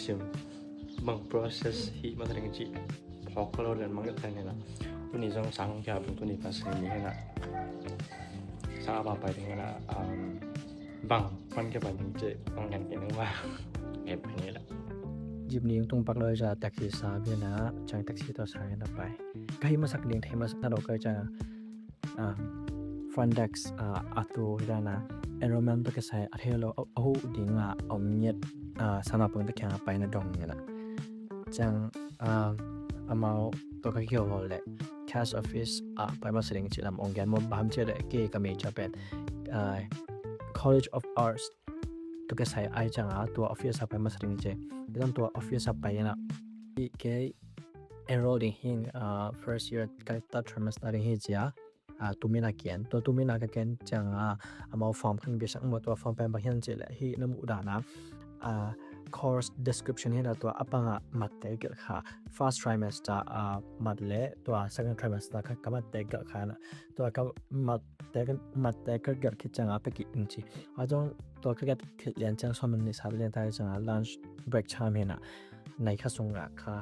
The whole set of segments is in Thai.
resume bang process hi masring chi phoklo dan mang tan ne la tu ni jong sang kya bu tu ni pas ni na sa ba pai ding na bang pan ke ban che bang kan ke nang wa e pa ni la ยิบนี้ตรงปักเลยจะแท็กซี่สาเบียนะจังแท็กซี่ตัวสายนะไปก็ให้มาสักเลี้ยงเทมาสักเราก็จะfront desk อัตโตได้นะ enrollment ตัวก็ใส่อัตเฮโลเอาดิ้งอ่ะเอาเงียบสำหรับเพิ่งตะแคงไปนะดงเนี่ยนะจังเอามาตัวก็เกี่ยวกับเลย cash office ไปมาแสดงจิตลำองค์การมบ้านเจอเลยเกี่ยวกับเมจ่าเป็น college of arts ตัวก็ใส่ไอจังตัว office ไปมาแสดงจิตดังนั้นตัว office ไปนะอีกแค่ enrolling หินfirst year การตัด trimester หินจ้าตัวมีนักเรียนตัวมีนักเรียนจังเอามาฟอร์มขึ้นไปสักหมดตัวฟอร์มเป็นบางอย่างจิตเลยที่น้ำอุดานะcourse description นี่นะตัวอัปปังมัดเตกค่ะ first trimester มัดเละตัว second trimester ก็มัดเตกค่ะนะตัวก็มัดเตกก็คิดจังไปกี่อินชีจงตัวก็คิดเรียนจังสมันในสายเรียนไทยจัง lunch break time นี่นะในขั้นสูงค่ะ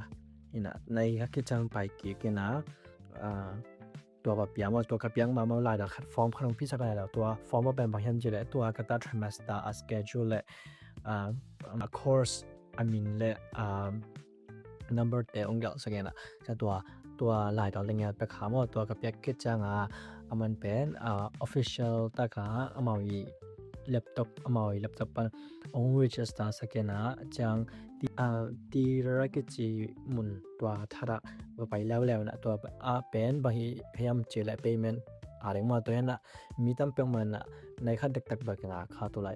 นี่นะในขั้นคิดจังไปกี่นะตัวแบบยังว่าตัวกับยังมาลายเดี๋ยวคัดฟอร์มขนมพี่สักหน่อยแล้วตัวฟอร์มว่าเป็นบางอย่างจิเลยตัวก็ตัด trimester schedule เลยcourse I mean เลยnumber เตะองค์เดียวสักอย่างนะจะตัวลายต่อเรื่องเงี้ยไปขามว่าตัวกับยังคิดจังมันเป็นofficial ตากามาวีlaptop มาวี laptop ปันองค์ register สักอย่างนะจังที่รักจีมุนตัวทาระไปแล้วนะตัวเป็นบางทีพยายามเจริญ payment อะไรมาตัวนั้นมีตั้งเป็นมันในขั้นเด็กๆแบบนั้นค่าตัวอะไร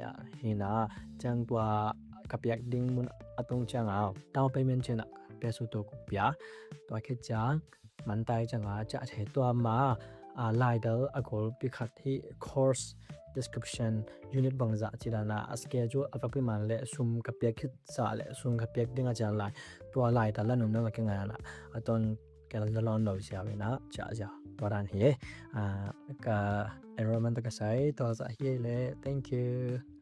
นี่นะจังตัวกับยักดิ้งมุนตรงจังดาว payment เช่นเปสุตัวกุบยาตัวแค่จังมันตายจังจะใช้ตัวมาลายเดอร์กอลพิคัดที่ course description unit บางจากจีรานะ schedule อัฟพิมันเละซุ่มกับยักคิดสาเละซุ่มกับยักดิ้งอาจารย์ลายตัวลายแต่ละหนุ่มนั่นก็งานละตอนแกเราลองดูเสียไปนะจ้าตัวนั้นเฮ้ก็ enrollment ก็ใช้ตัวจะเฮ้เลย thank you